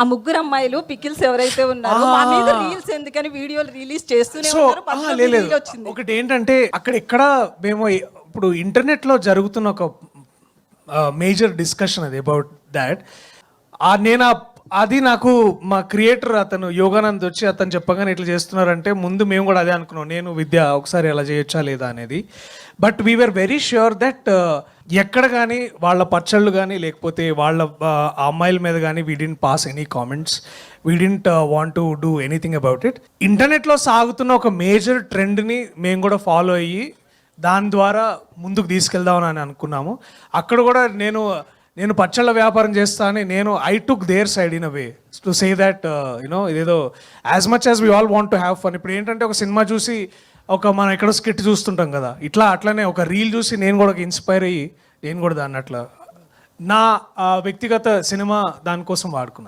ఆ ముగ్గురు అమ్మాయిలు పికిల్స్ ఎవరైతే ఉన్నారో మా మీద రీల్స్ ఎందుకని వీడియోలు రిలీజ్ చేస్తూనే ఉన్నారు. మధ్యలో లేదు reel వచ్చింది. ఒకటి ఏంటంటే అక్కడ ఎక్కడ మేము ఇప్పుడు ఇంటర్నెట్ లో జరుగుతున్న ఒక మేజర్ డిస్కషన్ అది అబౌట్ దాట్. నేను అది నాకు మా క్రియేటర్ అతను యోగానంద్ వచ్చి అతను చెప్పగానే ఇట్లా చేస్తున్నారంటే ముందు మేము కూడా అదే అనుకున్నాం, నేను విద్య ఒకసారి ఎలా చేయొచ్చా లేదా అనేది. But we are very sure that ఎక్కడ కానీ వాళ్ళ పచ్చళ్ళు కానీ లేకపోతే వాళ్ళ అమ్మాయిల మీద కానీ we didn't pass any comments, we didn't want to do anything about it. ఇంటర్నెట్లో సాగుతున్న ఒక మేజర్ ట్రెండ్ని మేము కూడా ఫాలో అయ్యి దాని ద్వారా ముందుకు తీసుకెళ్దామని అనుకున్నాము. అక్కడ కూడా నేను పచ్చళ్ళ వ్యాపారం చేస్తా అని I took their side in a way to say that you know ఇదేదో as much as we all want to have fun. ఇప్పుడు ఏంటంటే ఒక సినిమా చూసి మనం ఎక్కడో స్కిట్ చూస్తుంటాం కదా, అట్లనే ఒక రీల్ చూసి నేను కూడా ఇన్స్పైర్ అయ్యి నేను కూడా దాన్ని అట్లా నా వ్యక్తిగత సినిమా దానికోసం వాడుకున్నాను.